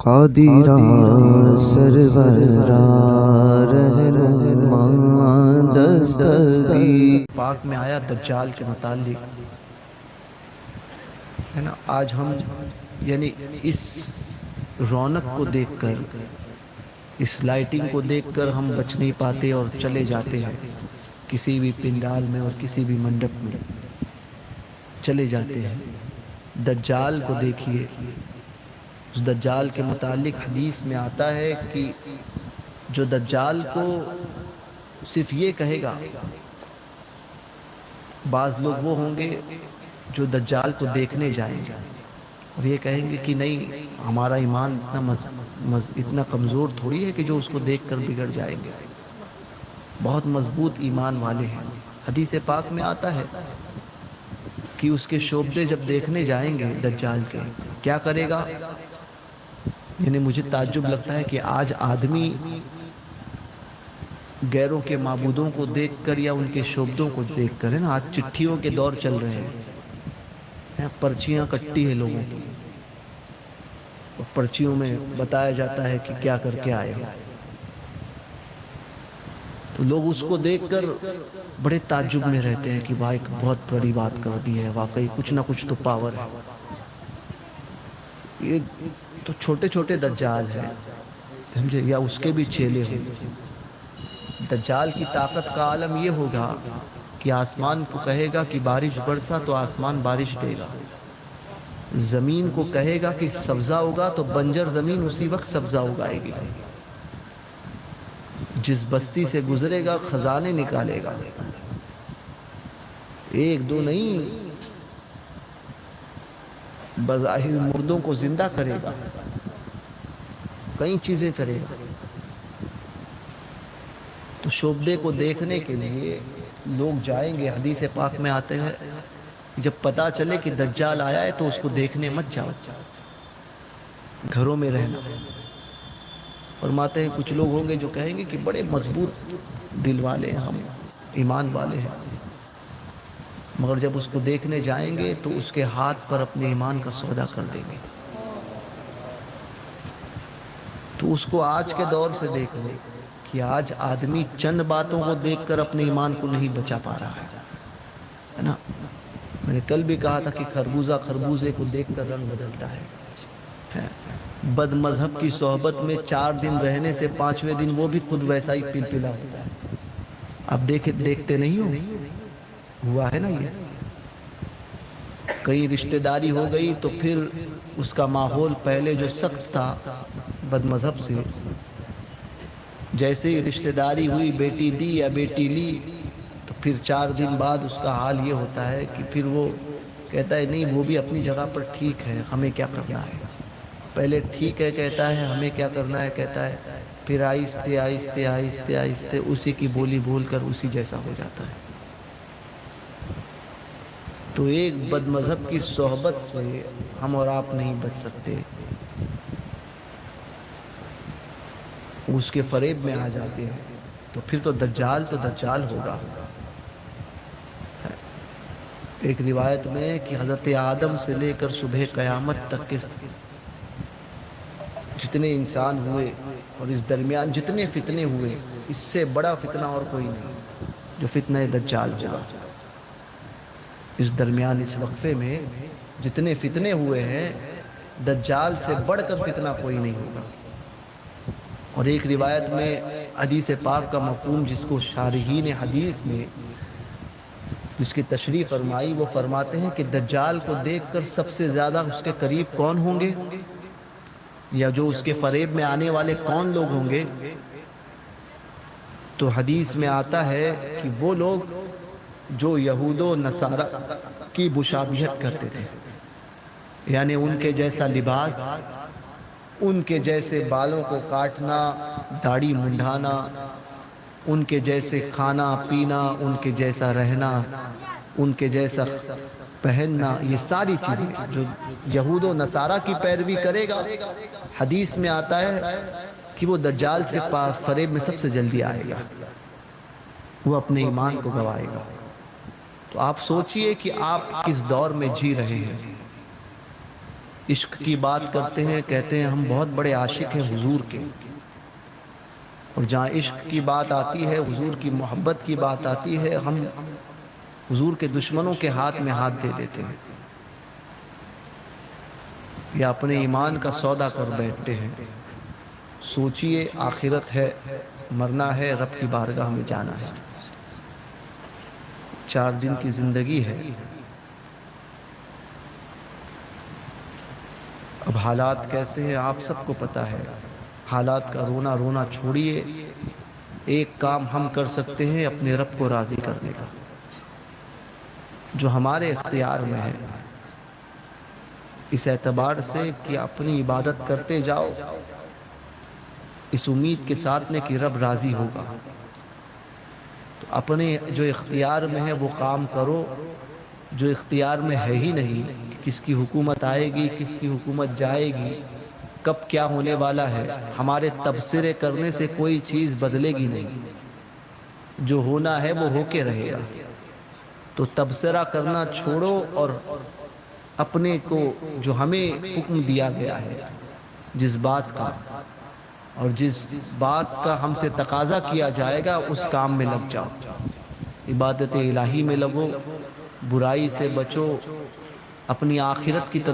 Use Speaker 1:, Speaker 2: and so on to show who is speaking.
Speaker 1: قادرا سرورا رہنما دستگیر
Speaker 2: پاک میں آیا دجال کے متعلق ہے نا. آج ہم یعنی اس رونق کو دیکھ کر، اس لائٹنگ کو دیکھ کر ہم بچ نہیں پاتے اور چلے جاتے ہیں کسی بھی پنڈال میں اور کسی بھی منڈپ میں چلے جاتے ہیں. دجال کو دیکھیے، اس دجال کے متعلق حدیث میں آتا ہے کہ جو دجال کو صرف یہ کہے گا، بعض لوگ وہ ہوں گے جو دجال کو دیکھنے جائیں گے اور یہ کہیں گے کہ نہیں، ہمارا ایمان اتنا کمزور تھوڑی ہے کہ جو اس کو دیکھ کر بگڑ جائیں گے، بہت مضبوط ایمان والے ہیں. حدیث پاک میں آتا ہے کہ اس کے شعبدے جب دیکھنے جائیں گے دجال کے، کیا کرے گا؟ یعنی مجھے تعجب لگتا ہے کہ آج آدمی غیروں کے معبودوں کو دیکھ کر یا ان کے شعبدوں کو دیکھ کر، ہے نا، آج چٹھیوں کے دور چل رہے ہیں، پرچیاں کٹتی ہیں لوگوں کی، اور پرچیوں میں بتایا جاتا ہے کہ کیا کر کے آئے ہو. تو لوگ اس کو دیکھ کر بڑے تعجب میں رہتے ہیں کہ بھائی بہت بڑی بات کر دی ہے، واقعی کچھ نہ کچھ تو پاور ہے. یہ تو چھوٹے چھوٹے دجال ہیں، سمجھے، یا اس کے بھی چیلے ہوں. دجال کی طاقت کا عالم یہ ہوگا کہ آسمان کو کہے گا کہ بارش برسا تو آسمان بارش دے گا، زمین کو کہے گا کہ سبزہ ہوگا تو بنجر زمین اسی وقت سبزہ اگائے گی، جس بستی سے گزرے گا خزانے نکالے گا. ایک دو نہیں، بظاہر مردوں کو زندہ کرے گا، کئی چیزیں کرے گا. تو شعبدے کو دیکھنے کے لیے لوگ جائیں گے. حدیث پاک میں آتے ہیں جب پتا چلے کہ دجال آیا ہے تو اس کو دیکھنے مت جاؤ، گھروں میں رہنا. فرماتے ہیں کچھ لوگ ہوں گے جو کہیں گے کہ بڑے مضبوط دل والے ہیں، ہم ایمان والے ہیں، مگر جب اس کو دیکھنے جائیں گے تو اس کے ہاتھ پر اپنے ایمان کا سودا کر دیں گے. تو اس کو آج کے دور سے دیکھ لیں کہ آج آدمی چند باتوں کو دیکھ کر اپنے ایمان کو نہیں بچا پا رہا ہے نا. میں نے کل بھی کہا تھا کہ خربوزہ خربوزے کو دیکھ کر رنگ بدلتا ہے. بد مذہب کی صحبت میں 4 دن رہنے سے 5ویں دن وہ بھی خود ویسا ہی پلپلا ہوتا ہے. اب دیکھتے نہیں ہو، ہوا ہے نا. یہ کہیں رشتہ داری ہو گئی تو پھر اس کا ماحول پہلے جو سخت تھا بد مذہب سے، جیسے ہی رشتہ داری ہوئی، بیٹی دی یا بیٹی لی، تو پھر 4 دن بعد اس کا حال یہ ہوتا ہے کہ پھر وہ کہتا ہے نہیں، وہ بھی اپنی جگہ پر ٹھیک ہے، ہمیں کیا کرنا ہے. پہلے ٹھیک ہے کہتا ہے، ہمیں کیا کرنا ہے کہتا ہے، پھر آہستہ آہستہ آہستہ آہستہ اسی کی بولی بول کر اسی جیسا ہو جاتا ہے. تو ایک بد مذہب کی صحبت سے ہم اور آپ نہیں بچ سکتے، اس کے فریب میں آ جاتے ہیں تو پھر تو دجال ہوگا. ایک روایت میں ہے کہ حضرت آدم سے لے کر صبح قیامت تک کے جتنے انسان ہوئے اور اس درمیان جتنے فتنے ہوئے، اس سے بڑا فتنہ اور کوئی نہیں جو فتنہ دجال ہوگا. اس درمیان اس وقفے میں جتنے فتنے ہوئے ہیں، دجال سے بڑھ کر فتنہ کوئی نہیں ہوگا. اور ایک روایت میں حدیث پاک کا مفہوم جس کو شارحین حدیث نے جس کی تشریح فرمائی، وہ فرماتے ہیں کہ دجال کو دیکھ کر سب سے زیادہ اس کے قریب کون ہوں گے، یا جو اس کے فریب میں آنے والے کون لوگ ہوں گے. تو حدیث میں آتا ہے کہ وہ لوگ جو یہود و نصارہ کی مشابہت کرتے تھے، یعنی ان کے جیسا لباس، ان کے جیسے بالوں کو کاٹنا، داڑھی منڈانا، ان کے جیسے کھانا پینا، ان کے جیسا رہنا، ان کے جیسا پہننا، یہ ساری چیزیں جو یہود و نصارہ کی پیروی کرے گا، حدیث میں آتا ہے کہ وہ دجال کے فریب میں سب سے جلدی آئے گا، وہ اپنے ایمان کو گوائے گا. تو آپ سوچئے کہ آپ کس دور میں جی رہے ہیں. عشق کی بات کرتے ہیں، کہتے ہیں ہم بہت بڑے عاشق ہیں حضور کے، اور جہاں عشق کی بات آتی ہے، حضور کی محبت کی بات آتی ہے، ہم حضور کے دشمنوں کے ہاتھ میں ہاتھ دے دیتے ہیں یا اپنے ایمان کا سودا کر بیٹھتے ہیں۔ سوچئے آخرت ہے، مرنا ہے، رب کی بارگاہ میں جانا ہے، 4 دن کی زندگی ہے۔ اب حالات کیسے ہیں آپ سب کو پتہ ہے، حالات کا رونا رونا چھوڑیے، ایک کام ہم کر سکتے ہیں اپنے رب کو راضی کرنے کا، جو ہمارے اختیار میں ہے، اس اعتبار سے کہ اپنی عبادت کرتے جاؤ، اس امید کے ساتھ میں کہ رب راضی ہوگا، تو اپنے جو اختیار میں ہے وہ کام کرو، جو اختیار میں ہے ہی نہیں، کس کی حکومت آئے گی، کس کی حکومت جائے گی، کب کیا ہونے والا ہے، ہمارے تبصرے کرنے سے کوئی چیز بدلے گی نہیں، جو ہونا ہے وہ ہو کے رہے گا۔ تو تبصرہ کرنا چھوڑو اور اپنے کو جو ہمیں حکم دیا گیا ہے، جس بات کا اور جس بات کا ہم سے تقاضا کیا جائے گا، اس کام میں لگ جاؤ، عبادت الہی میں لگو، برائی سے بچو، اپنی آخرت کی طرف